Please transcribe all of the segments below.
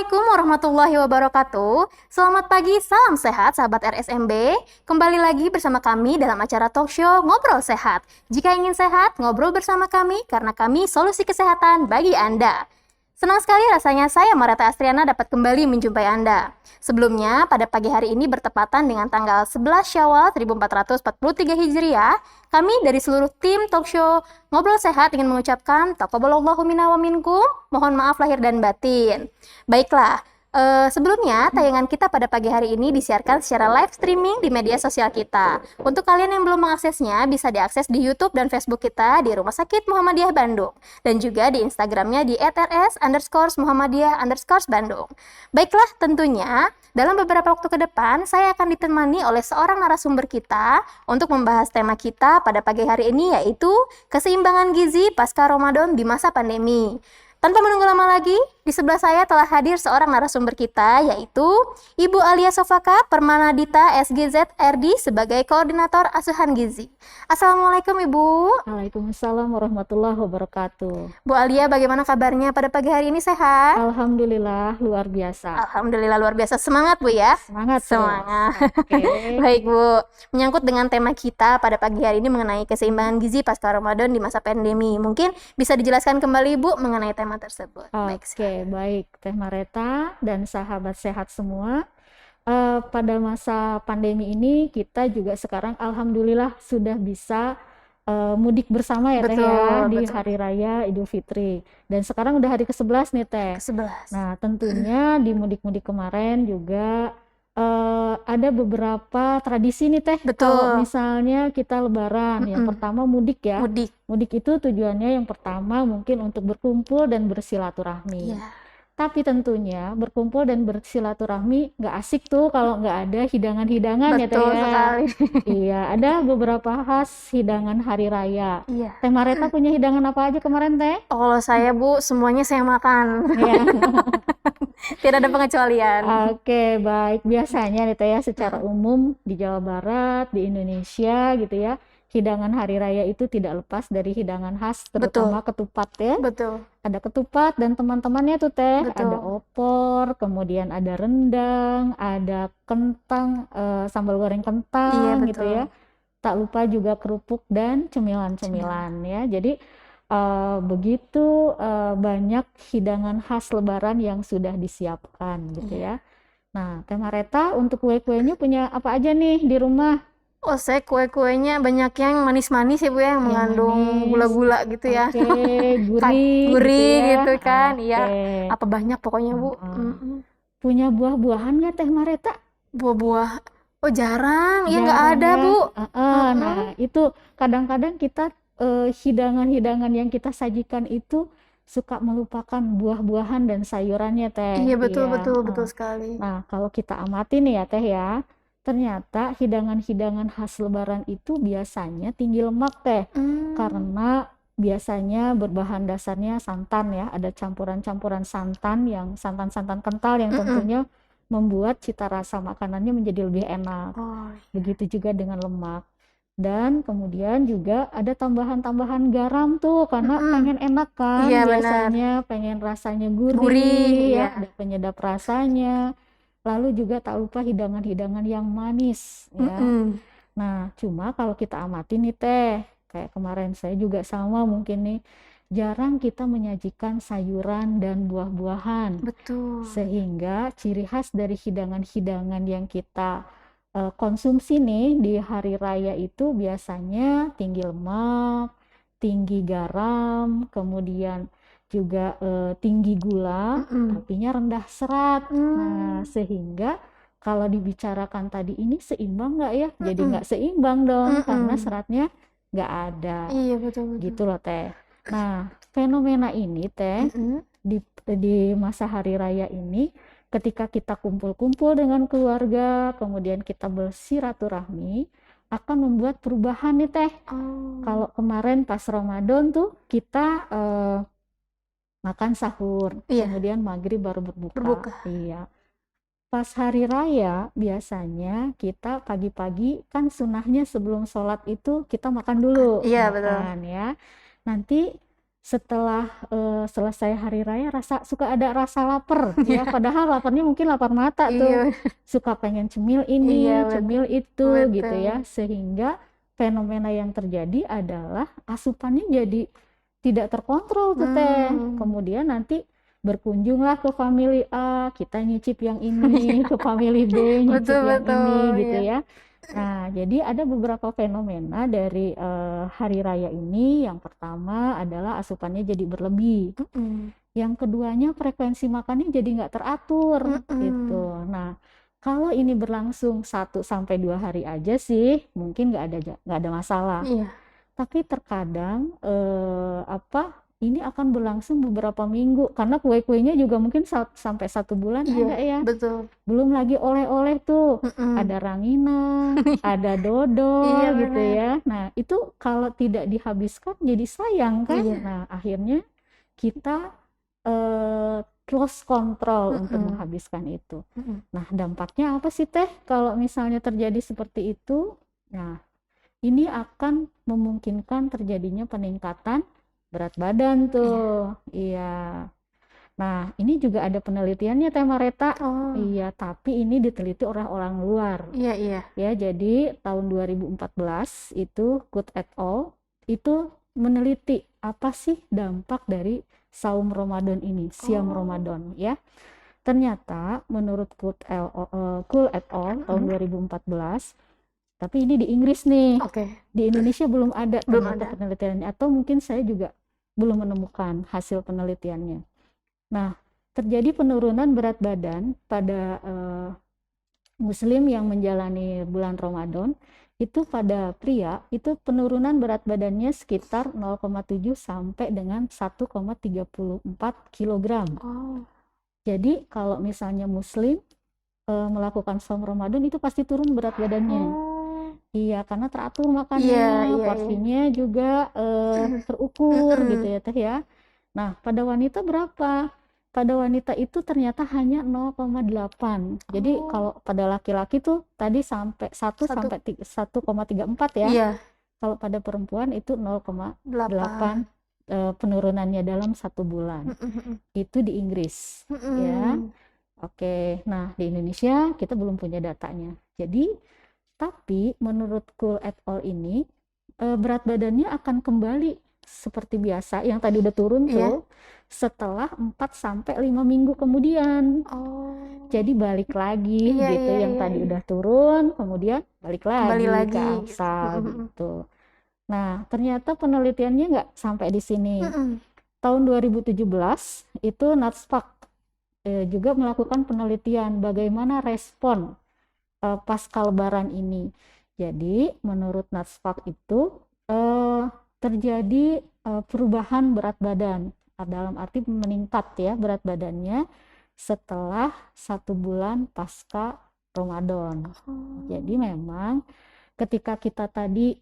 Assalamualaikum warahmatullahi wabarakatuh. Selamat pagi, salam sehat sahabat RSMB. Kembali lagi bersama kami dalam acara talk show Ngobrol Sehat. Jika ingin sehat, ngobrol bersama kami karena kami solusi kesehatan bagi Anda. Senang sekali rasanya saya Mareta Astriana dapat kembali menjumpai Anda. Sebelumnya, pada pagi hari ini bertepatan dengan tanggal 11 Syawal 1443 Hijriah, kami dari seluruh tim talk show Ngobrol Sehat ingin mengucapkan taqabbalallahu minna wa minkum, mohon maaf lahir dan batin. Baiklah, sebelumnya tayangan kita pada pagi hari ini disiarkan secara live streaming di media sosial kita. Untuk kalian yang belum mengaksesnya, bisa diakses di YouTube dan Facebook kita di Rumah Sakit Muhammadiyah Bandung. Dan juga di Instagramnya di @rs_muhammadiyah_bandung. Baiklah, tentunya dalam beberapa waktu ke depan, saya akan ditemani oleh seorang narasumber kita untuk membahas tema kita pada pagi hari ini, yaitu keseimbangan gizi pasca Ramadan di masa pandemi. Tanpa menunggu lama lagi, di sebelah saya telah hadir seorang narasumber kita, yaitu Ibu Alia Sofaka Permanadita SGZ RD sebagai Koordinator Asuhan Gizi. Assalamualaikum Ibu. Waalaikumsalam warahmatullahi wabarakatuh. Bu Alia, bagaimana kabarnya pada pagi hari ini, sehat? Alhamdulillah luar biasa. Alhamdulillah luar biasa. Semangat Bu ya? Semangat. Semangat. Oke. Baik Bu, menyangkut dengan tema kita pada pagi hari ini mengenai keseimbangan gizi pasca Ramadan di masa pandemi. Mungkin bisa dijelaskan kembali Bu mengenai tema tersebut. Baik Teh Mareta dan sahabat sehat semua. Pada masa pandemi ini kita juga sekarang alhamdulillah sudah bisa mudik bersama ya Teh ya di Hari Raya Idul Fitri. Dan sekarang udah hari ke-11 nih Teh. Ke-11. Nah, tentunya di mudik-mudik kemarin juga ada beberapa tradisi nih Teh. Kalau misalnya kita lebaran, yang pertama mudik ya. Mudik itu tujuannya yang pertama mungkin untuk berkumpul dan bersilaturahmi. Tapi tentunya berkumpul dan bersilaturahmi nggak asik tuh kalau nggak ada hidangan-hidangan ya Teh ya. Sekali. Iya, ada beberapa khas hidangan hari raya. Iya. Teh Mareta punya hidangan apa aja kemarin Teh? Kalau saya Bu, semuanya saya makan. Iya. Tidak ada pengecualian. Oke, baik. Biasanya nih Teh ya, secara umum di Jawa Barat, di Indonesia gitu ya, hidangan hari raya itu tidak lepas dari hidangan khas, terutama ketupat ya. Betul. Ada ketupat dan teman-temannya tuh Teh. Ada opor, kemudian ada rendang, ada kentang, sambal goreng kentang gitu ya. Tak lupa juga kerupuk dan cemilan-cemilan ya. Jadi begitu banyak hidangan khas lebaran yang sudah disiapkan gitu ya. Nah, Teh Mareta untuk kue-kuenya punya apa aja nih di rumah? Oh, saya kue-kuenya banyak yang manis-manis ya Bu ya, yang mengandung gula-gula gitu ya. Gurih gitu kan. Iya. Apa banyak pokoknya Bu. Punya buah-buahan nggak Teh Mareta? Buah-buah. Oh, jarang. Ya nggak ada Bu. Nah, itu kadang-kadang kita hidangan-hidangan yang kita sajikan itu suka melupakan buah-buahan dan sayurannya Teh. Iya betul sekali. Nah, kalau kita amati nih ya Teh ya, ternyata hidangan-hidangan khas lebaran itu biasanya tinggi lemak Teh. Karena biasanya berbahan dasarnya santan ya, ada campuran-campuran santan yang santan-santan kental yang tentunya membuat cita rasa makanannya menjadi lebih enak. Begitu juga dengan lemak. Dan kemudian juga ada tambahan-tambahan garam tuh karena pengen enak kan, biasanya pengen rasanya gurih ya, ada penyedap rasanya. Lalu juga tak lupa hidangan-hidangan yang manis ya. Nah, cuma kalau kita amati nih Teh, kayak kemarin saya juga sama mungkin nih, jarang kita menyajikan sayuran dan buah-buahan. Betul. Sehingga ciri khas dari hidangan-hidangan yang kita konsumsi nih di hari raya itu biasanya tinggi lemak, tinggi garam, kemudian juga tinggi gula, tapinya rendah serat. Nah, sehingga kalau dibicarakan tadi ini seimbang nggak ya? Jadi nggak seimbang dong, karena seratnya nggak ada. Iya betul. Gitu loh Teh. Nah, fenomena ini Teh di masa hari raya ini, ketika kita kumpul-kumpul dengan keluarga, kemudian kita bersilaturahmi, akan membuat perubahan nih Teh. Kalau kemarin pas Ramadan tuh kita makan sahur, kemudian maghrib baru berbuka. Iya. Pas hari raya biasanya kita pagi-pagi kan sunahnya sebelum sholat itu kita makan dulu. Iya betul. Ya. Nanti setelah selesai hari raya suka ada rasa lapar ya, padahal laparnya mungkin lapar mata tuh, Iya, suka pengen cemil iya ini, cemil itu gitu betul. ya, sehingga fenomena yang terjadi adalah asupannya jadi tidak terkontrol tuh Teh. Kemudian nanti berkunjunglah ke family A, kita nyicip yang ini, ke family B nyicip Betul, yang ini gitu iya. ya. Nah, jadi ada beberapa fenomena dari hari raya ini. Yang pertama adalah asupannya jadi berlebih. Yang keduanya frekuensi makannya jadi nggak teratur gitu. Nah, kalau ini berlangsung 1 sampai 2 hari aja sih, mungkin nggak ada masalah. Iya, Tapi terkadang ini akan berlangsung beberapa minggu karena kue-kuenya juga mungkin sampai 1 bulan ada iya, ya. betul. Belum lagi oleh-oleh tuh, ada ranginang, ada Iya dodol gitu benar. ya. Nah, itu kalau tidak dihabiskan jadi sayang kan. Iya. Nah, akhirnya kita lost control untuk menghabiskan itu. Nah, dampaknya apa sih Teh kalau misalnya terjadi seperti itu? Nah, ini akan memungkinkan terjadinya peningkatan berat badan tuh. Iya. Nah, ini juga ada penelitiannya Teh Mareta. Oh, Iya, tapi ini diteliti oleh orang luar. iya, iya. Ya, jadi tahun 2014 itu Good et al. Itu meneliti apa sih dampak dari saum Ramadan ini, siam Ramadan ya. Ternyata menurut Good et al. Tahun 2014, tapi ini di Inggris nih. Oke, Di Indonesia belum ada belum ternyata ada. penelitiannya, atau mungkin saya juga belum menemukan hasil penelitiannya. Nah, terjadi penurunan berat badan pada Muslim yang menjalani bulan Ramadan. Itu pada pria, itu penurunan berat badannya sekitar 0,7 sampai dengan 1,34 kilogram. Oh, Jadi kalau misalnya Muslim melakukan saum Ramadan itu pasti turun berat badannya. oh, Iya, karena teratur iya, makannya, iya, iya. porsinya juga terukur gitu ya Teh ya. Nah, pada wanita berapa? Pada wanita itu ternyata hanya 0,8. Jadi Oh, kalau pada laki-laki tuh tadi sampai 1 satu, sampai 1,34 ya. iya, Kalau pada perempuan itu 0,8 8. penurunannya dalam 1 bulan. Itu di Inggris ya. Oke, nah di Indonesia kita belum punya datanya. Jadi, tapi menurut Cool et al. Ini berat badannya akan kembali seperti biasa yang tadi udah turun Iya. tuh setelah 4 sampai 5 minggu kemudian. Oh, Jadi balik lagi iya, gitu, iya, yang iya, tadi iya. udah turun kemudian balik Kembali lagi ke lagi gitu. angsa gitu. Nah, ternyata penelitiannya nggak sampai di sini. Tahun 2017 itu NATSPAC juga melakukan penelitian bagaimana respon pasca lebaran ini. Jadi menurut NATSPAC itu terjadi perubahan berat badan, dalam arti meningkat ya berat badannya setelah 1 bulan pasca Ramadan. Jadi memang ketika kita tadi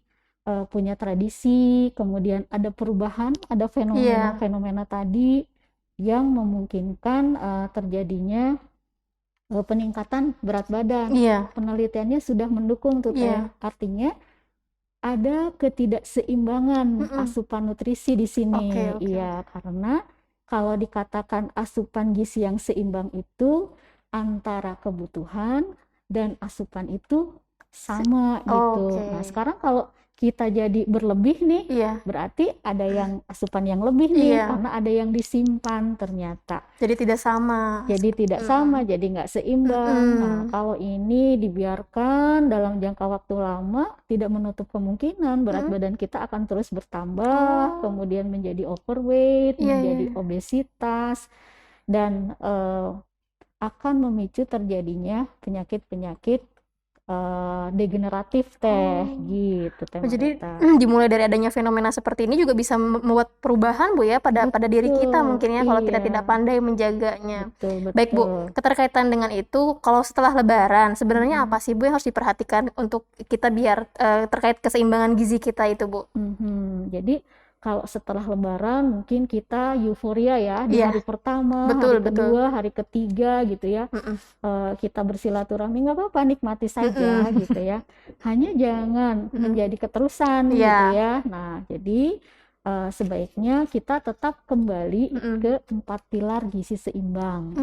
punya tradisi, kemudian ada perubahan, ada fenomena-fenomena tadi yang memungkinkan terjadinya peningkatan berat badan. Iya, Penelitiannya sudah mendukung tuh Teh. iya. Artinya ada ketidakseimbangan asupan nutrisi di sini. Oke, oke. Iya, karena kalau dikatakan asupan gizi yang seimbang itu antara kebutuhan dan asupan itu sama gitu. Oke. Nah, sekarang kalau kita jadi berlebih nih, Iya, berarti ada yang asupan yang lebih nih, iya. karena ada yang disimpan ternyata. Jadi tidak sama. Jadi tidak sama, jadi nggak seimbang. Nah, kalau ini dibiarkan dalam jangka waktu lama, tidak menutup kemungkinan berat badan kita akan terus bertambah, kemudian menjadi overweight, Iya, menjadi iya. obesitas, dan akan memicu terjadinya penyakit-penyakit degeneratif Teh, gitu Teh Jadi Marita. dimulai dari adanya fenomena seperti ini juga bisa membuat perubahan Bu ya pada diri kita Betul, mungkin ya kalau kita iya. tidak pandai menjaganya. Betul, Baik Bu, betul. keterkaitan dengan itu kalau setelah Lebaran sebenarnya apa sih Bu yang harus diperhatikan untuk kita biar terkait keseimbangan gizi kita itu Bu? Jadi kalau setelah Lebaran mungkin kita euforia ya di Iya, hari pertama, betul, hari kedua, hari ketiga gitu ya. Kita bersilaturahmi, nggak apa-apa, nikmati saja gitu ya. Hanya jangan menjadi keterusan gitu Iya. ya. Nah, jadi sebaiknya kita tetap kembali Mm-mm. ke 4 pilar gizi seimbang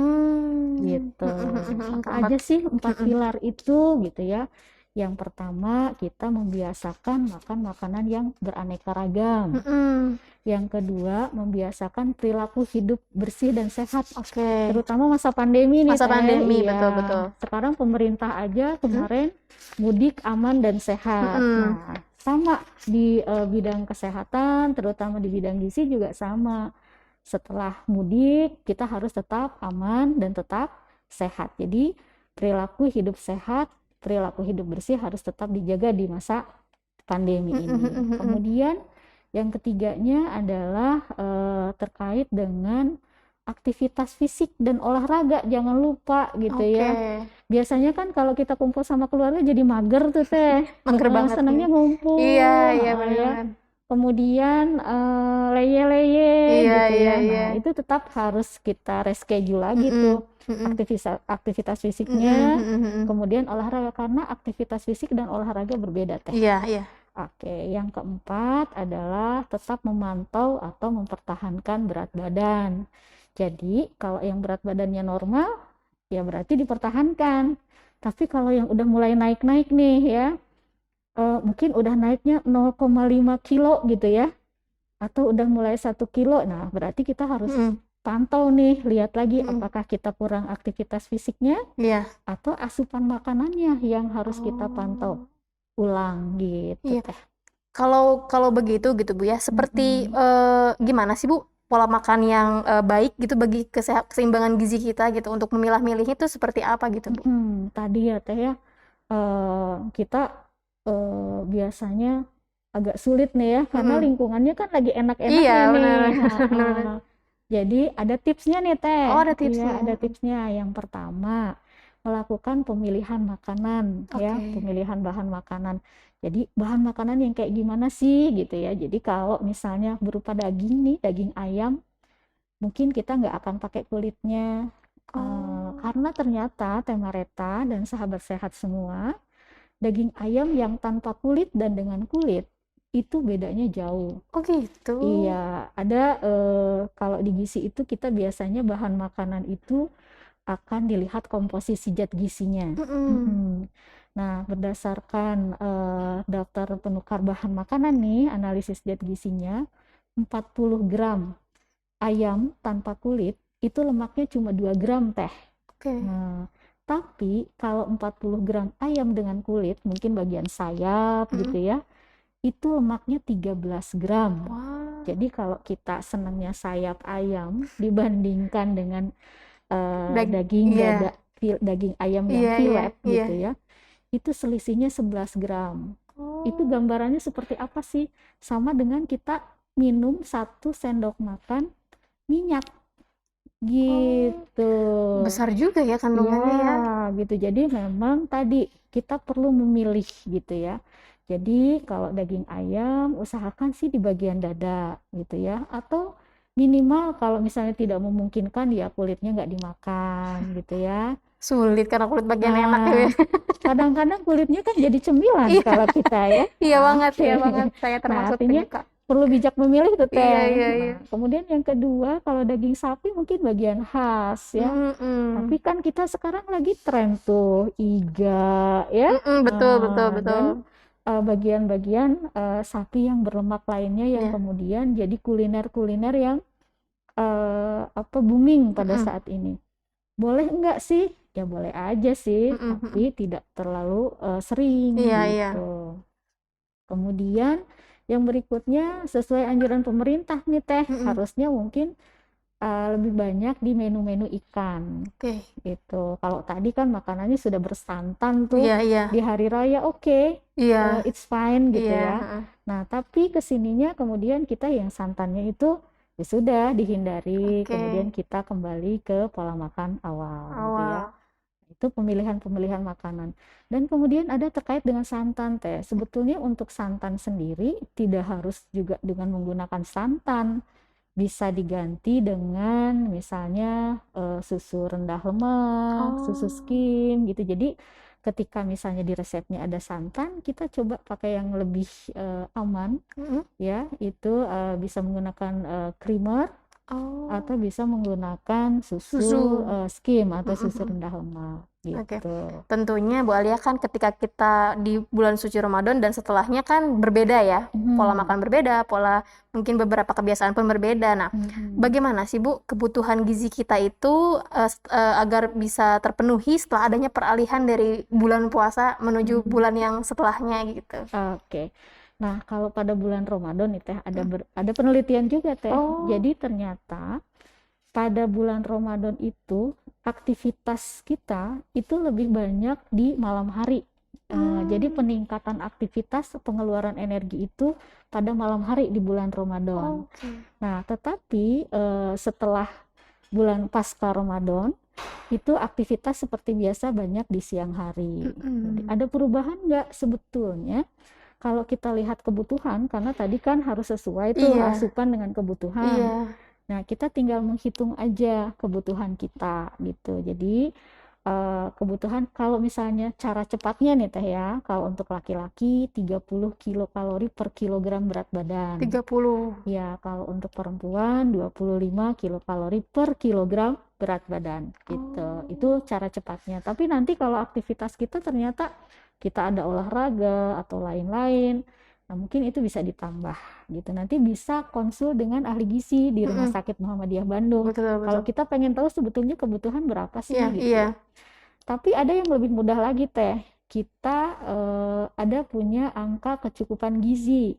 gitu. Apa Keempat. aja sih 4 Mm-mm. pilar itu gitu ya? Yang pertama, kita membiasakan makan makanan yang beraneka ragam. Mm-mm. Yang kedua, membiasakan perilaku hidup bersih dan sehat. Oke. Terutama masa pandemi nih, Masa Teh. pandemi, Iya. betul-betul. Sekarang pemerintah aja Mm-mm. kemarin mudik aman dan sehat. Mm-mm. Nah, sama di bidang kesehatan, terutama di bidang gizi juga sama. Setelah mudik, kita harus tetap aman dan tetap sehat. Jadi, perilaku hidup sehat, perilaku hidup bersih harus tetap dijaga di masa pandemi ini. Mm-mm. Kemudian yang ketiganya adalah terkait dengan aktivitas fisik dan olahraga, jangan lupa gitu Oke. ya. Biasanya kan kalau kita kumpul sama keluarga jadi mager tuh Teh. Mager banget Senangnya nih. ngumpul, Iya, iya ya. benar-benar. Kemudian leye-leye Iya, gitu iya, ya. iya. Nah, itu tetap harus kita reschedule lagi Mm-mm. tuh Mm-mm. aktivitas Mm-mm. fisiknya, Mm-mm. kemudian olahraga karena aktivitas fisik dan olahraga berbeda Teh. Iya, iya. Oke, yang keempat adalah tetap memantau atau mempertahankan berat badan. Jadi, kalau yang berat badannya normal, ya berarti dipertahankan. Tapi kalau yang udah mulai naik-naik nih ya, mungkin udah naiknya 0,5 kilo gitu ya, atau udah mulai 1 kilo, nah berarti kita harus Mm-mm. pantau nih, lihat lagi Mm-mm. apakah kita kurang aktivitas fisiknya Iya. atau asupan makanannya yang harus kita pantau Oh. ulang gitu Iya. Teh. Kalau begitu gitu Bu ya, seperti gimana sih Bu pola makan yang baik gitu bagi keseimbangan gizi kita gitu untuk memilah-milihnya itu seperti apa gitu Bu? Tadi ya Teh ya, kita biasanya agak sulit nih ya, karena Mm-mm. lingkungannya kan lagi Iya enak-enaknya nih. benar. Heeh. Jadi ada tipsnya nih Teh. Oh ada Iya, tipsnya. ada tipsnya. Yang pertama, melakukan pemilihan makanan ya, Oke. pemilihan bahan makanan. Jadi bahan makanan yang kayak gimana sih gitu ya. Jadi kalau misalnya berupa daging nih, daging ayam, mungkin kita nggak akan pakai kulitnya. Oh. Karena ternyata Teh Mareta dan sahabat sehat semua, daging ayam yang tanpa kulit dan dengan kulit itu bedanya jauh. Oh gitu. Iya, ada kalau di gizi itu kita biasanya bahan makanan itu akan dilihat komposisi zat gizinya. Mm-mm. Nah, berdasarkan daftar penukar bahan makanan nih, analisis zat gizinya, 40 gram ayam tanpa kulit itu lemaknya cuma 2 gram Teh. Oke. Nah, tapi kalau 40 gram ayam dengan kulit, mungkin bagian sayap gitu ya, itu lemaknya 13 gram. Wah. Jadi kalau kita senangnya sayap ayam dibandingkan dengan daging Iya. daging ayam yang Iya, iya, filet iya. gitu ya, itu selisihnya 11 gram. Itu Oh. gambarannya seperti apa sih? Sama dengan kita minum 1 sendok makan minyak gitu. Besar juga ya kandungannya ya. Ya, gitu. Jadi memang tadi kita perlu memilih gitu ya. Jadi kalau daging ayam usahakan sih di bagian dada gitu ya. Atau minimal kalau misalnya tidak memungkinkan ya kulitnya nggak dimakan gitu ya. Sulit karena kulit bagian enak ya. Nah, kadang-kadang kulitnya kan jadi cemilan Iya. kalau kita ya. Iya banget, iya Oke. banget. Saya Nah, termasuk artinya penyuka. perlu bijak memilih tuh Iya, Teh. iya, iya. Nah, kemudian yang kedua kalau daging sapi mungkin bagian khas ya. Tapi kan kita sekarang lagi tren tuh iga ya. Betul, betul, betul. Dan bagian-bagian sapi yang berlemak lainnya yang Iya. kemudian jadi kuliner-kuliner yang booming pada saat ini. Boleh enggak sih? Ya boleh aja sih, tapi tidak terlalu sering Iya, iya. gitu. Kemudian yang berikutnya sesuai anjuran pemerintah nih Teh, harusnya mungkin lebih banyak di menu-menu ikan. Oke. Gitu. Kalau tadi kan makanannya sudah bersantan tuh Iya, iya. di hari raya, oke, Iya. it's fine gitu Iya, ya. heeh. Nah, tapi kesininya kemudian kita yang santannya itu ya sudah dihindari, Oke. kemudian kita kembali ke pola makan awal gitu ya. Awal. Itu pemilihan-pemilihan makanan. Dan kemudian ada terkait dengan santan Teh. Sebetulnya untuk santan sendiri tidak harus juga dengan menggunakan santan. Bisa diganti dengan misalnya susu rendah lemak, susu Oh. skim gitu. Jadi ketika misalnya di resepnya ada santan, kita coba pakai yang lebih aman ya, itu bisa menggunakan creamer atau bisa menggunakan susu skim atau susu rendah lemak Oke. gitu. Tentunya Bu Alia kan ketika kita di bulan suci Ramadan dan setelahnya kan berbeda ya, pola makan berbeda, pola mungkin beberapa kebiasaan pun berbeda. Nah, bagaimana sih Bu kebutuhan gizi kita itu agar bisa terpenuhi setelah adanya peralihan dari bulan puasa menuju bulan yang setelahnya gitu? Oke. Nah, kalau pada bulan Ramadan nih Teh, ada penelitian juga Teh. Jadi ternyata pada bulan Ramadan itu aktivitas kita itu lebih banyak di malam hari. Jadi peningkatan aktivitas pengeluaran energi itu pada malam hari di bulan Ramadan. Nah, tetapi setelah bulan pasca Ramadan itu aktivitas seperti biasa banyak di siang hari. Jadi, ada perubahan nggak sebetulnya? Kalau kita lihat kebutuhan, karena tadi kan harus sesuai tuh asupan dengan kebutuhan. Nah, kita tinggal menghitung aja kebutuhan kita gitu. Jadi kebutuhan kalau misalnya cara cepatnya nih Teh ya, kalau untuk laki-laki 30 kilokalori per kilogram berat badan. 30. Ya, kalau untuk perempuan 25 kilokalori per kilogram berat badan gitu. Itu cara cepatnya. Tapi nanti kalau aktivitas kita ternyata kita ada olahraga atau lain-lain, nah mungkin itu bisa ditambah gitu. Nanti bisa konsul dengan ahli gizi di Rumah Sakit Muhammadiyah Bandung. Kalau kita pengen tahu sebetulnya kebutuhan berapa sih gitu ya. Tapi ada yang lebih mudah lagi Teh. Kita ada punya angka kecukupan gizi.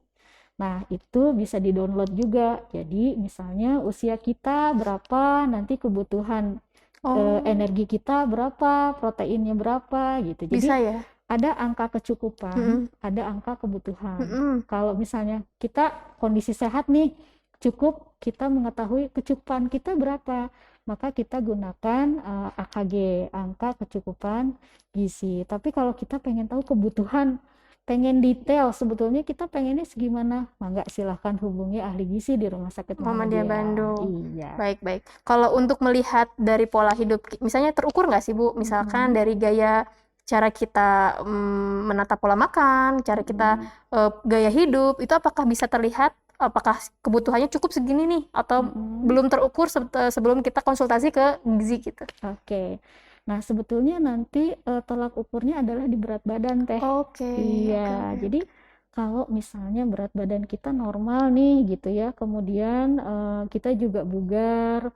Nah, itu bisa di-download juga. Jadi misalnya usia kita berapa, nanti kebutuhan energi kita berapa, proteinnya berapa gitu. Jadi Bisa ya? ada angka kecukupan, ada angka kebutuhan. Kalau misalnya kita kondisi sehat nih, cukup, kita mengetahui kecukupan kita berapa, maka kita gunakan AKG, angka kecukupan gizi. Tapi kalau kita pengen tahu kebutuhan, pengen detail sebetulnya kita pengennya segimana, mangga silahkan hubungi ahli gizi di Rumah Sakit Muhammadiyah Bandung. Iya. Baik. Kalau untuk melihat dari pola hidup, misalnya terukur nggak sih Bu? Misalkan dari gaya cara kita menata pola makan, cara kita gaya hidup, itu apakah bisa terlihat apakah kebutuhannya cukup segini nih atau belum terukur sebelum kita konsultasi ke gizi gitu? Oke. Nah, sebetulnya nanti tolak ukurnya adalah di berat badan Teh. Iya, jadi kalau misalnya berat badan kita normal nih gitu ya, kemudian kita juga bugar,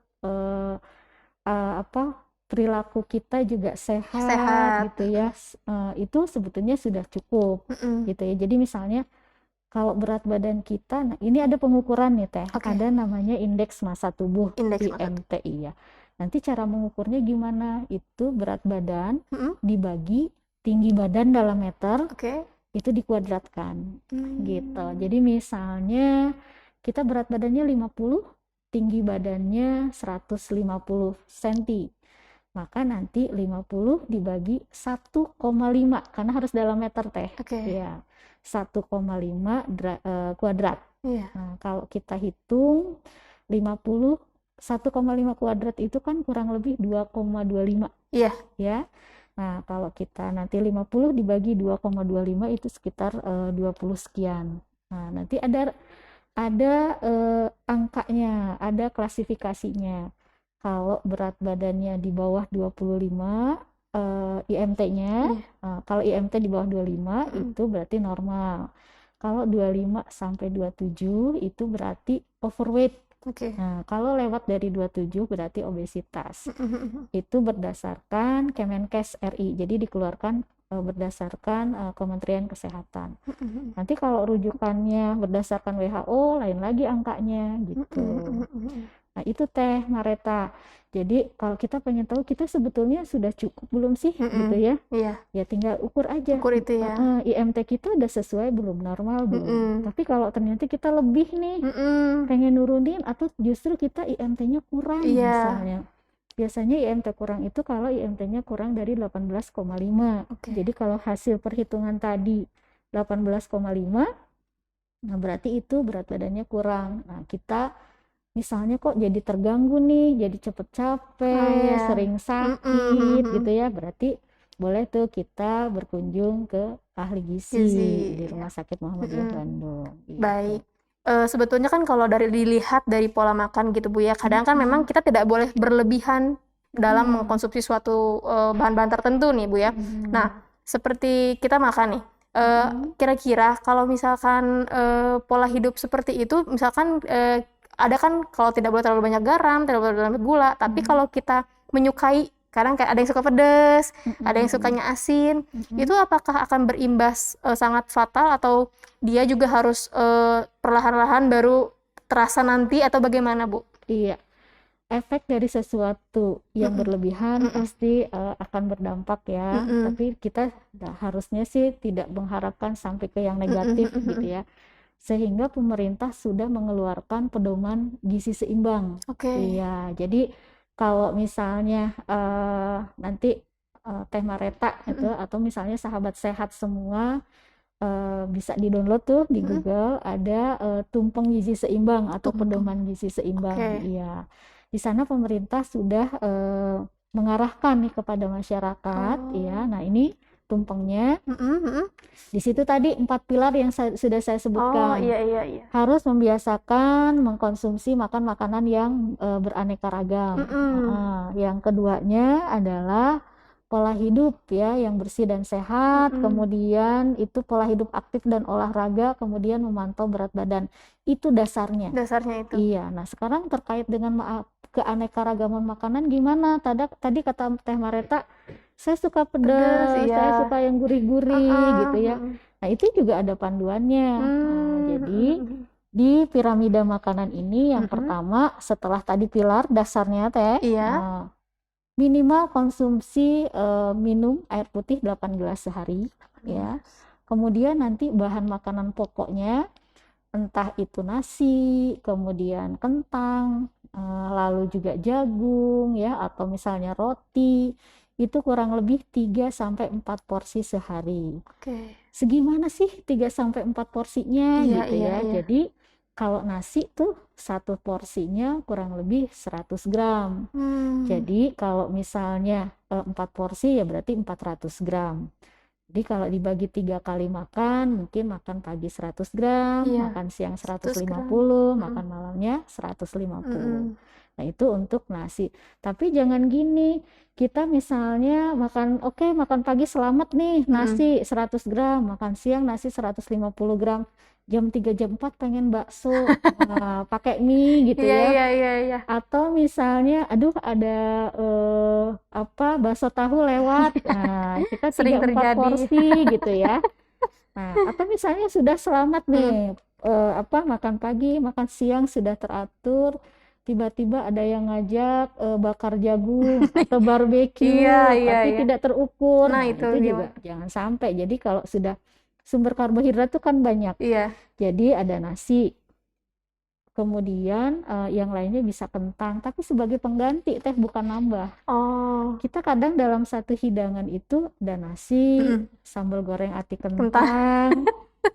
perilaku kita juga sehat gitu ya, itu sebetulnya sudah cukup gitu ya. Jadi misalnya kalau berat badan kita, nah ini ada pengukuran nih Teh, ada namanya indeks massa tubuh, IMT. Iya. Nanti cara mengukurnya gimana? Itu berat badan dibagi tinggi badan dalam meter, itu dikuadratkan gitu. Jadi misalnya kita berat badannya 50, tinggi badannya 150 cm. Maka nanti 50 dibagi 1,5 karena harus dalam meter Teh. Ya, 1,5 kuadrat. Nah, kalau kita hitung 50 1,5 kuadrat itu kan kurang lebih 2,25. Iya. Ya. Nah, kalau kita nanti 50 dibagi 2,25 itu sekitar 20 sekian. Nah, nanti ada angkanya, ada klasifikasinya. Kalau berat badannya di bawah 25 IMT-nya, kalau IMT di bawah 25 itu berarti normal. Kalau 25 sampai 27 itu berarti overweight. Nah, kalau lewat dari 27 berarti obesitas. Itu berdasarkan Kemenkes RI. Jadi dikeluarkan berdasarkan Kementerian Kesehatan. Nanti kalau rujukannya berdasarkan WHO, lain lagi angkanya gitu. Nah, itu Teh Mareta. Jadi kalau kita pengen tahu kita sebetulnya sudah cukup belum sih gitu ya. Ya tinggal ukur aja. Ukur itu ya. IMT kita udah sesuai belum, normal belum. Tapi kalau ternyata kita lebih nih, pengen nurunin atau justru kita IMT-nya kurang misalnya. Biasanya IMT kurang itu kalau IMT-nya kurang dari 18,5. Jadi kalau hasil perhitungan tadi 18,5, nah berarti itu berat badannya kurang. Nah, kita misalnya kok jadi terganggu nih, jadi cepet capek, sering sakit gitu ya, berarti boleh tuh kita berkunjung ke ahli gizi Gizi, di Rumah Sakit Muhammadiyah Mm-mm. Bandung. Gitu. Baik. Sebetulnya kan kalau dilihat dari pola makan gitu Bu ya, kadang kan memang kita tidak boleh berlebihan dalam mengkonsumsi suatu bahan-bahan tertentu nih Bu ya. Nah, seperti kita makan nih, kira-kira kalau misalkan pola hidup seperti itu, misalkan ada kan kalau tidak boleh terlalu banyak garam, tidak boleh terlalu banyak gula, tapi kalau kita menyukai, kadang kayak ada yang suka pedas, ada yang sukanya asin, itu apakah akan berimbas sangat fatal atau dia juga harus perlahan-lahan baru terasa nanti atau bagaimana Bu? Iya, efek dari sesuatu yang berlebihan pasti akan berdampak ya. Tapi kita harusnya sih tidak mengharapkan sampai ke yang negatif gitu ya. Sehingga pemerintah sudah mengeluarkan pedoman gizi seimbang. Oke. Iya, jadi kalau misalnya nanti Teh Mareta itu atau misalnya sahabat sehat semua bisa di-download tuh di Google, ada tumpeng gizi seimbang atau pedoman gizi seimbang. Iya. Di sana pemerintah sudah mengarahkan nih kepada masyarakat ya. Nah, ini tumpengnya. Di situ tadi 4 pilar yang sudah saya sebutkan. Iya. Harus membiasakan mengkonsumsi makan makanan yang beraneka ragam. Yang keduanya adalah pola hidup ya yang bersih dan sehat, kemudian itu pola hidup aktif dan olahraga, kemudian memantau berat badan. Itu dasarnya. Dasarnya itu. Iya. Nah, sekarang terkait dengan keanekaragaman makanan gimana? Tadi kata Teh Mareta, saya suka pedas, iya. saya suka yang gurih-gurih gitu ya. Nah, itu juga ada panduannya. Jadi di piramida makanan ini yang pertama setelah tadi pilar dasarnya Teh, minimal konsumsi minum air putih 8 gelas sehari ya. Kemudian nanti bahan makanan pokoknya entah itu nasi, kemudian kentang, lalu juga jagung ya atau misalnya roti, itu kurang lebih 3 sampai 4 porsi sehari. Segimana sih 3 sampai 4 porsinya gitu ya. Jadi kalau nasi tuh satu porsinya kurang lebih 100 gram. Jadi kalau misalnya 4 porsi ya berarti 400 gram. Jadi kalau dibagi 3 kali makan, mungkin makan pagi 100 gram, makan siang 150, makan malamnya 150. Nah, itu untuk nasi. Tapi jangan gini, kita misalnya makan pagi selamat nih, nasi 100 gram, makan siang nasi 150 gram. Jam 3 jam 4 pengen bakso, pakai mie gitu ya. Iya. Atau misalnya aduh ada bakso tahu lewat. Nah, kita 3-4 porsi gitu ya. Nah, atau misalnya sudah selamat nih makan pagi, makan siang sudah teratur, tiba-tiba ada yang ngajak bakar jagung atau barbeque tapi tidak terukur. Nah, itu juga jangan sampai. Jadi kalau sudah sumber karbohidrat itu kan banyak. Jadi ada nasi. Kemudian yang lainnya bisa kentang, tapi sebagai pengganti Teh, bukan nambah. Kita kadang dalam satu hidangan itu ada nasi, sambal goreng ati kentang,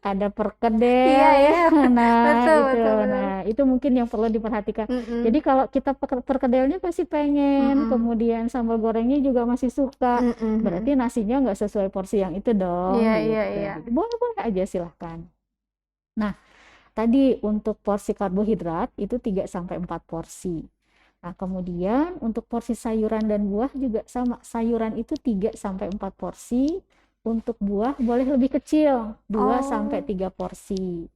ada perkedel ya. Nah, itu mungkin yang perlu diperhatikan. Jadi kalau kita perkedelnya pasti pengen, kemudian sambal gorengnya juga masih suka, berarti nasinya nggak sesuai porsi yang itu dong. Gitu. Boleh aja silahkan. Nah, tadi untuk porsi karbohidrat itu 3 sampai 4 porsi. Nah, kemudian untuk porsi sayuran dan buah juga sama. Sayuran itu 3 sampai 4 porsi. Untuk buah boleh lebih kecil, 2 sampai 3 porsi.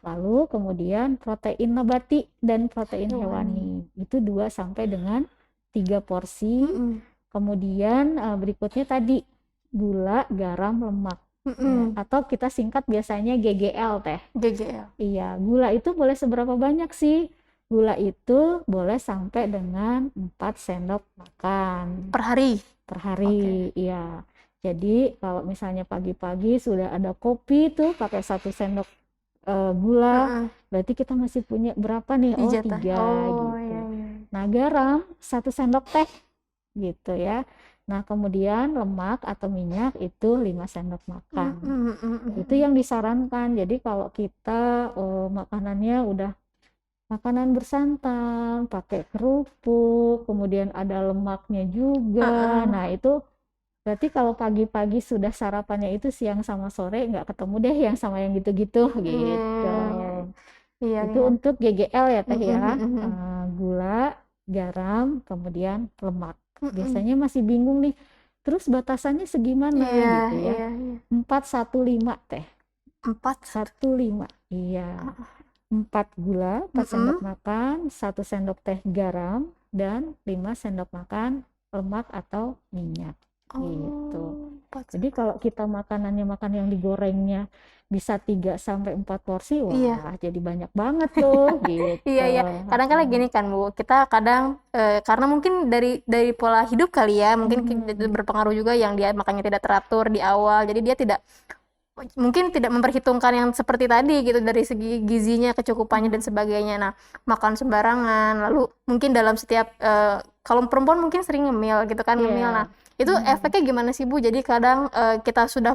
Lalu kemudian protein nabati dan protein hewani. Itu 2 sampai dengan 3 porsi. Kemudian berikutnya tadi gula, garam, lemak. Atau kita singkat biasanya GGL Teh. GGL. Iya, gula itu boleh seberapa banyak sih? Gula itu boleh sampai dengan 4 sendok makan. Per hari? Per hari, iya. Jadi kalau misalnya pagi-pagi sudah ada kopi tuh pakai 1 sendok gula, berarti kita masih punya berapa nih? 3 gitu. Nah, garam 1 sendok teh gitu ya. Nah, kemudian lemak atau minyak itu 5 sendok makan. Itu yang disarankan. Jadi kalau kita makanannya udah makanan bersantan, pakai kerupuk, kemudian ada lemaknya juga. Nah, itu Berarti kalau pagi-pagi sudah sarapannya itu siang sama sore nggak ketemu deh yang sama yang gitu-gitu gitu. Iya, Itu iya. untuk GGL ya Teh Mm-mm, ya. mm-mm, Gula, garam, kemudian lemak. mm-mm. Biasanya masih bingung nih. Terus batasannya segimana Iya, gitu ya. iya, iya. 4-1-5 Teh. 4. 1-5. Iya. 4 gula, 4 sendok Mm-mm. makan, 1 sendok teh garam, dan 5 sendok makan lemak atau minyak. Gitu. Oh, 4. Jadi kalau kita makanannya makan yang digorengnya bisa 3 sampai 4 porsi, Iya. wah jadi banyak banget tuh Iya, gitu. iya. Kadang kala gini kan, Bu. Kita kadang karena mungkin dari pola hidup kali ya, mungkin Mhm. berpengaruh juga yang dia makannya tidak teratur di awal. Jadi dia tidak mungkin tidak memperhitungkan yang seperti tadi gitu dari segi gizinya, kecukupannya dan sebagainya. Nah, makan sembarangan, lalu mungkin dalam setiap kalau perempuan mungkin sering ngemil gitu kan, ngemil. Nah, Iya. itu efeknya gimana sih Bu? Jadi kadang kita sudah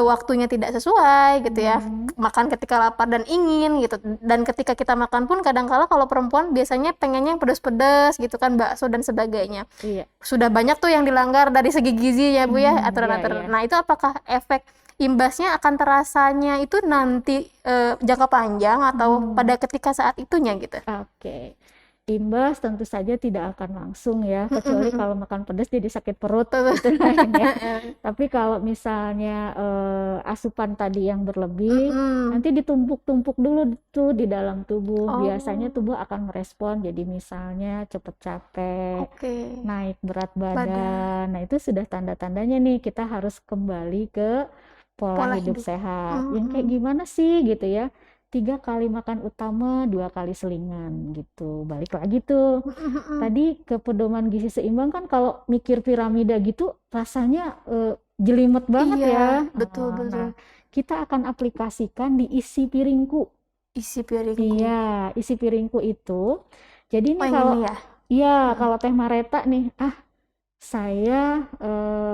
waktunya tidak sesuai gitu ya. Mhm. Makan ketika lapar dan ingin gitu. Dan ketika kita makan pun kadang kala kalau perempuan biasanya pengennya yang pedas-pedas gitu kan, bakso dan sebagainya. Iya. Sudah banyak tuh yang dilanggar dari segi gizi ya Bu ya, Iya, aturan-aturan. iya. Nah, itu apakah efek imbasnya akan terasanya itu nanti jangka panjang atau pada ketika saat itunya gitu? Oke. Imbas tentu saja tidak akan langsung ya, kecuali kalau makan pedas jadi sakit perut Betul. itu lain ya. Tapi kalau misalnya asupan tadi yang berlebih, Mm-mm. nanti ditumpuk-tumpuk dulu tuh di dalam tubuh. Biasanya Oh, tubuh akan merespon, jadi misalnya cepet capek, oke. naik berat Badan, badan. Nah, itu sudah tanda-tandanya nih kita harus kembali ke pola pola hidup hidup. sehat. Yang kayak Mm-mm. gimana sih gitu ya? 3 kali makan utama, 2 kali selingan gitu. Balik lagi tuh. Mm-mm. Tadi ke pedoman gizi seimbang kan kalau mikir piramida gitu rasanya jelimet banget Iya, ya. betul betul. Nah, kita akan aplikasikan di isi piringku. Isi piringku. Iya, isi piringku itu. Jadi Oh, nih yang kalau ini ya. iya, Mm-mm. kalau Teh Mareta nih, saya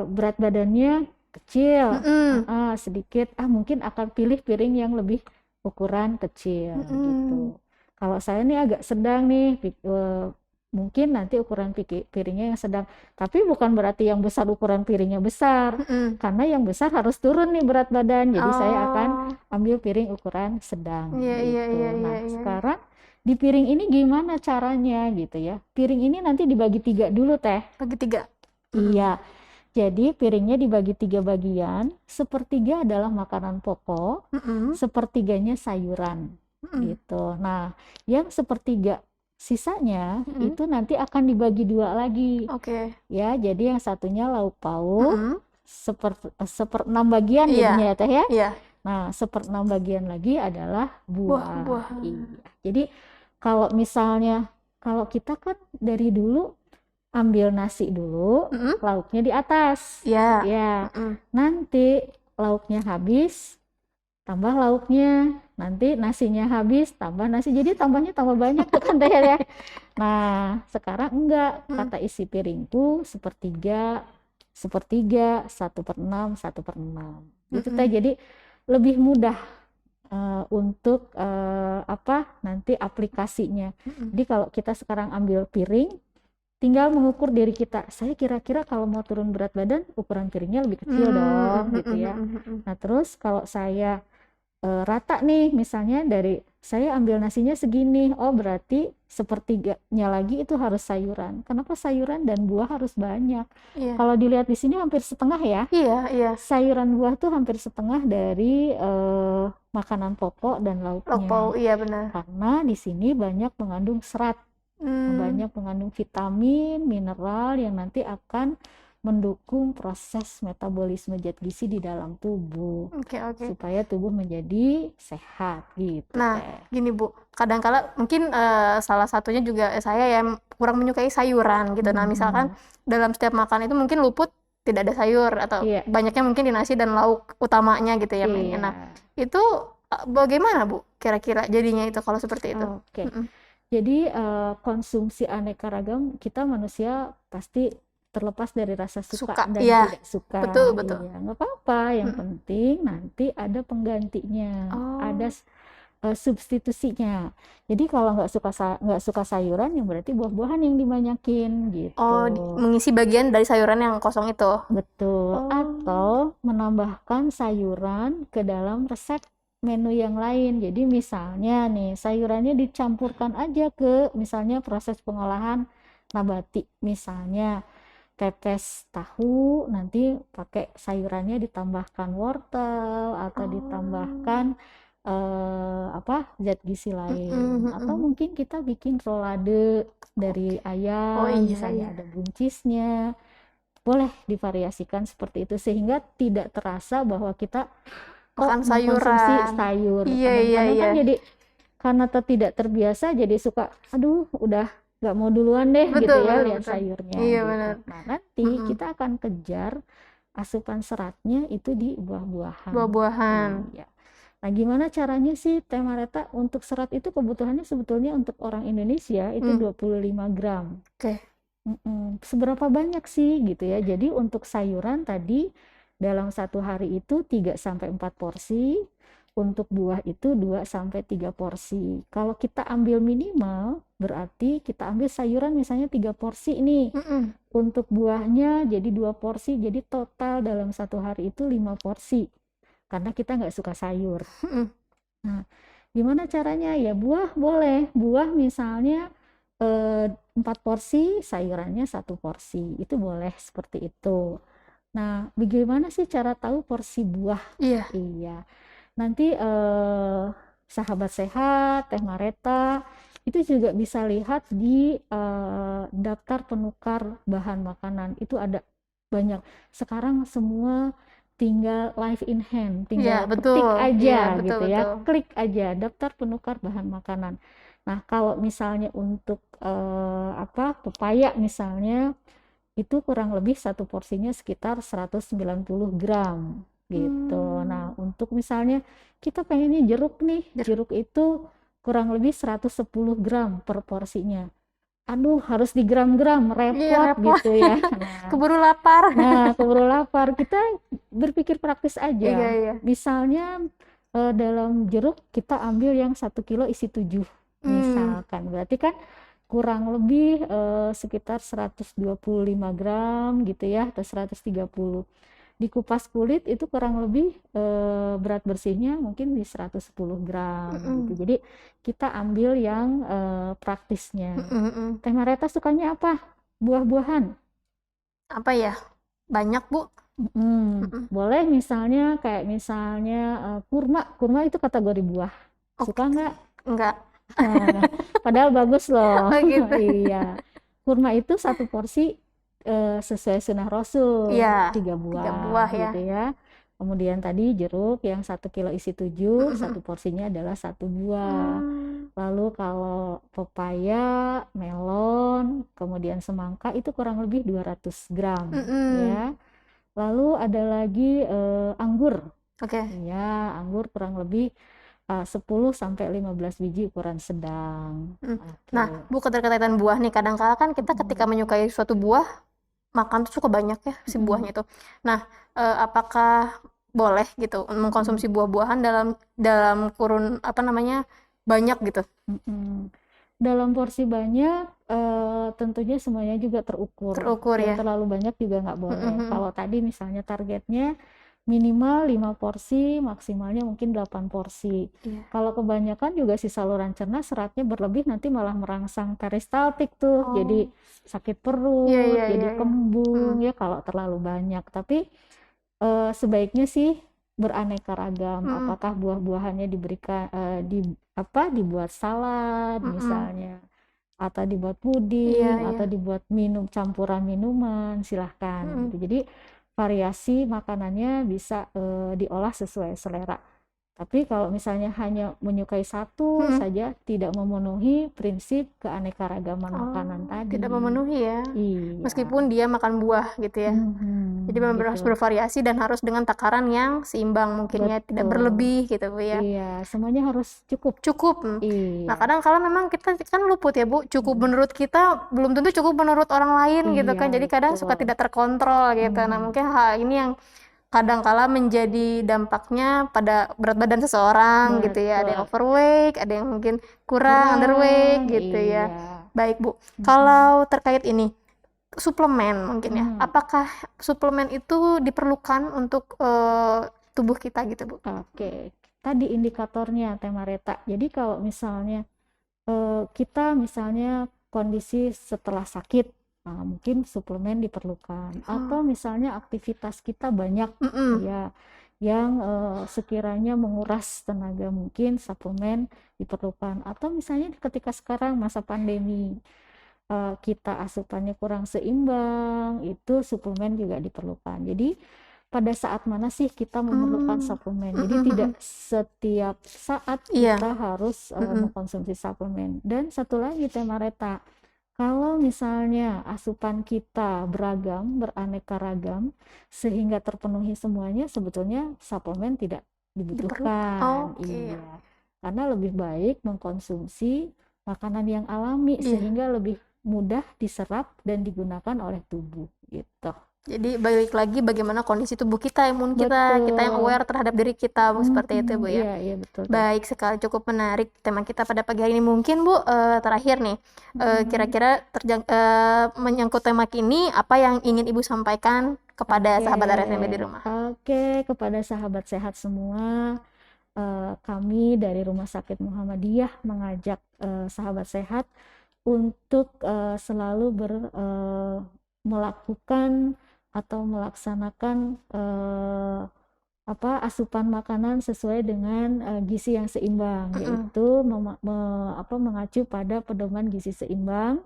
berat badannya kecil, Mm-mm. sedikit, mungkin akan pilih piring yang lebih ukuran kecil Mm-mm. gitu. Kalau saya nih agak sedang nih, mungkin nanti ukuran piringnya yang sedang. Tapi bukan berarti yang besar ukuran piringnya besar, Mm-mm. karena yang besar harus turun nih berat badan. Jadi saya akan Oh, ambil piring ukuran sedang iya iya iya gitu. iya Nah, iya. sekarang di piring ini gimana caranya gitu ya? Piring ini nanti dibagi 3 dulu Teh. Bagi 3. Mm-mm. Iya, jadi piringnya dibagi 3 bagian. Sepertiga adalah makanan pokok, Mm-mm. sepertiganya sayuran Mm-mm. gitu. Nah, yang sepertiga sisanya Mm-mm. itu nanti akan dibagi 2 lagi. Oke. Ya, jadi yang satunya lauk pauk, Mm-mm. seperenam bagian Iya, jadinya ya Teh ya. iya. Nah, seperenam bagian lagi adalah buah. Buah-buahan. Iya. Jadi kalau misalnya kalau kita kan dari dulu ambil nasi dulu, Mm-mm. lauknya di atas. Iya. Ya, Mm-mm. nanti lauknya habis, tambah lauknya. Nanti nasinya habis, tambah nasi. Jadi tambahnya tambah banyak tuh kan Teh ya. Nah, sekarang enggak. Mm. Kata isi piringku sepertiga, sepertiga, 1/6, 1/6. Itu Teh. Mm-mm. Jadi lebih mudah untuk nanti aplikasinya. Mm-mm. Jadi kalau kita sekarang ambil piring, tinggal mengukur diri kita. Saya kira-kira kalau mau turun berat badan, ukuran piringnya lebih kecil dong, gitu ya. Nah, terus kalau saya rata nih, misalnya dari saya ambil nasinya segini, oh berarti sepertiganya lagi itu harus sayuran. Kenapa sayuran dan buah harus banyak? Iya. Kalau dilihat di sini hampir setengah ya. Iya, iya. Sayuran buah tuh hampir setengah dari makanan pokok dan Lauk lauknya. pauk, iya benar. Karena di sini banyak mengandung serat, Hmm. banyak mengandung vitamin, mineral yang nanti akan mendukung proses metabolisme zat gizi di dalam tubuh Oke, oke. supaya tubuh menjadi sehat gitu Nah, Teh. gini Bu, kadang-kala mungkin salah satunya juga saya yang kurang menyukai sayuran gitu. Nah, misalkan dalam setiap makan itu mungkin luput tidak ada sayur atau Iya, banyaknya mungkin di nasi dan lauk utamanya gitu ya mainnya. Nah, iya. itu bagaimana Bu kira-kira jadinya itu kalau seperti itu? Oke. Mm-mm. Jadi konsumsi aneka ragam kita manusia pasti terlepas dari rasa suka Suka, dan iya, tidak suka. betul betul. Iya, nggak apa-apa. Yang Mm-mm. penting nanti ada penggantinya. Oh, Ada substitusinya. Jadi kalau nggak suka sayuran, yang berarti buah-buahan yang dibanyakin Oh, gitu. mengisi bagian dari sayuran yang kosong itu. Betul. Oh. Atau menambahkan sayuran ke dalam resep menu yang lain. Jadi misalnya nih, sayurannya dicampurkan aja ke misalnya proses pengolahan nabati. Misalnya pepes tahu, nanti pakai sayurannya ditambahkan wortel atau ditambahkan zat gizi lain. Atau mungkin kita bikin rolade dari ayam, misalnya ada buncisnya. Boleh divariasikan seperti itu sehingga tidak terasa bahwa kita Makan mengkonsumsi sayuran. sayur. Iya, Kadang-kadang iya. kan jadi karena tidak terbiasa jadi suka, aduh udah nggak mau duluan deh gitu Betul, ya betul, lihat betul. sayurnya Iya, gitu. benar. Nah nanti kita akan kejar asupan seratnya itu di buah-buahan. Buah-buahan. Iya. Nah gimana caranya sih Teh Mareta? Untuk serat itu kebutuhannya sebetulnya untuk orang Indonesia itu 25 gram. Oke. Seberapa banyak sih gitu ya. Jadi untuk sayuran tadi dalam satu hari itu 3-4 porsi, untuk buah itu 2-3 porsi. Kalau kita ambil minimal berarti kita ambil sayuran misalnya 3 porsi nih. Untuk buahnya jadi 2 porsi, jadi total dalam satu hari itu 5 porsi. Karena kita nggak suka sayur. Nah, gimana caranya? Ya buah boleh. Buah misalnya 4 porsi, sayurannya 1 porsi. Itu boleh seperti itu. Nah, bagaimana sih cara tahu porsi buah? Iya. Nanti sahabat sehat, Teh Mareta, itu juga bisa lihat di daftar penukar bahan makanan. Itu ada banyak. Sekarang semua tinggal live in hand, tinggal ketik aja gitu ya, klik aja daftar penukar bahan makanan. Nah, kalau misalnya untuk pepaya misalnya itu kurang lebih satu porsinya sekitar 190 gram gitu. Nah, untuk misalnya kita pengennya jeruk nih, jeruk itu kurang lebih 110 gram per porsinya. Aduh, harus digram-gram, repot gitu ya. Keburu lapar. Nah, keburu lapar. Kita berpikir praktis aja. Iya. Misalnya dalam jeruk kita ambil yang 1 kilo isi 7 misalkan. Berarti kan kurang lebih sekitar 125 gram gitu ya, atau 130. Dikupas kulit itu kurang lebih berat bersihnya mungkin di 110 gram gitu. Jadi kita ambil yang praktisnya. Teh Mareta sukanya apa? Buah-buahan? Apa ya? Banyak, Bu. Boleh misalnya kayak kurma. Kurma itu kategori buah. Suka nggak? Enggak. Padahal bagus loh. Oh, gitu. Iya. Kurma itu 1 porsi sesuai sunnah Rasul, 3 buah gitu ya. Kemudian tadi jeruk yang 1 kilo isi 7, 1 porsinya adalah 1 buah. Lalu kalau pepaya, melon, kemudian semangka itu kurang lebih 200 gram ya. Lalu ada lagi anggur. Ya, anggur kurang lebih 10-15 biji ukuran sedang. Nah, Bu, keterkaitan buah nih, kadang-kala kan kita ketika menyukai suatu buah, makan tuh cukup banyak ya si buahnya itu. Nah, apakah boleh gitu mengkonsumsi buah-buahan dalam kurun banyak gitu? Dalam porsi banyak tentunya semuanya juga terukur. Ya. Terlalu banyak juga nggak boleh. Kalau tadi misalnya targetnya minimal 5 porsi, maksimalnya mungkin 8 porsi. Kalau kebanyakan juga si saluran cerna seratnya berlebih nanti malah merangsang peristaltik tuh. Jadi sakit perut, jadi kembung ya kalau terlalu banyak. Tapi sebaiknya sih beraneka ragam. Apakah buah-buahannya diberikan dibuat salad misalnya, atau dibuat puding, atau dibuat campuran minuman, silahkan gitu. Jadi variasi makanannya bisa diolah sesuai selera. Tapi kalau misalnya hanya menyukai satu saja, tidak memenuhi prinsip keanekaragaman makanan tadi. Tidak memenuhi ya. Iya. Meskipun dia makan buah gitu ya. Jadi memang harus bervariasi dan harus dengan takaran yang seimbang mungkinnya, tidak berlebih gitu Bu ya. Iya, semuanya harus cukup. Iya. Nah, kadang kala memang kita kan luput ya Bu, cukup menurut kita belum tentu cukup menurut orang lain gitu kan. Jadi kadang suka tidak terkontrol gitu. Nah, mungkin hal ini yang kadangkala menjadi dampaknya pada berat badan seseorang gitu ya. Ada yang Betul. overweight, ada yang mungkin kurang underweight gitu ya. Iya. Baik Bu, kalau terkait ini suplemen mungkin ya, Mm. apakah suplemen itu diperlukan untuk tubuh kita gitu Bu? Oke, tadi indikatornya Teh Mareta. Jadi kalau misalnya kita misalnya kondisi setelah sakit, mungkin suplemen diperlukan. Atau misalnya aktivitas kita banyak, ya, yang sekiranya menguras tenaga, mungkin suplemen diperlukan. Atau misalnya ketika sekarang masa pandemi, kita asupannya kurang seimbang, itu suplemen juga diperlukan. Jadi pada saat mana sih kita memerlukan suplemen? Jadi tidak setiap saat Iya. kita harus mengkonsumsi suplemen. Dan satu lagi Teh Mareta, kalau misalnya asupan kita beragam, beraneka ragam, sehingga terpenuhi semuanya, sebetulnya suplemen tidak dibutuhkan. Oke. Iya, karena lebih baik mengkonsumsi makanan yang alami, sehingga lebih mudah diserap dan digunakan oleh tubuh gitu. Jadi balik lagi bagaimana kondisi tubuh kita, imun kita yang aware terhadap diri kita, Bu, seperti itu Bu ya. Iya, betul. Baik sekali, cukup menarik tema kita pada pagi hari ini. Mungkin Bu, terakhir nih, kira-kira menyangkut tema ini, apa yang ingin Ibu sampaikan kepada sahabat RSMB di rumah? Oke, kepada sahabat sehat semua, kami dari Rumah Sakit Muhammadiyah mengajak sahabat sehat untuk selalu melakukan atau melaksanakan asupan makanan sesuai dengan gizi yang seimbang, yaitu mengacu pada pedoman gizi seimbang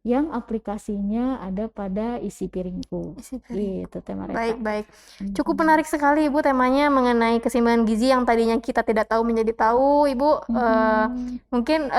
yang aplikasinya ada pada isi piringku. Gitu, Teh Mareta. Baik. Cukup menarik sekali Ibu temanya mengenai keseimbangan gizi yang tadinya kita tidak tahu menjadi tahu, Ibu. Mungkin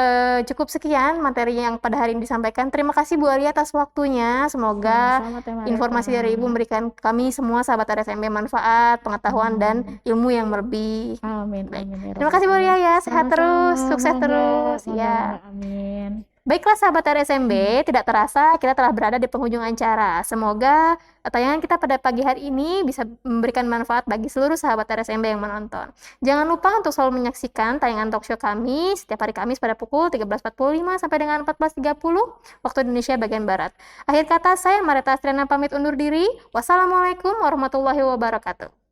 cukup sekian materi yang pada hari ini disampaikan. Terima kasih Bu Alia atas waktunya. Semoga Sama-sama, Teh Mareta. informasi dari Ibu memberikan kami semua sahabat RSMB manfaat, pengetahuan dan ilmu yang berlebih. Amin. Baik. Amin. Terima kasih Bu Alia ya. Sehat terus, sukses Mangga, terus. mangga, Ya. mangga, amin. Baiklah sahabat RSMB, tidak terasa kita telah berada di penghujung acara. Semoga tayangan kita pada pagi hari ini bisa memberikan manfaat bagi seluruh sahabat RSMB yang menonton. Jangan lupa untuk selalu menyaksikan tayangan talkshow kami setiap hari Kamis pada pukul 13.45 sampai dengan 14.30 waktu Indonesia bagian Barat. Akhir kata, saya Mareta Astriana pamit undur diri. Wassalamualaikum warahmatullahi wabarakatuh.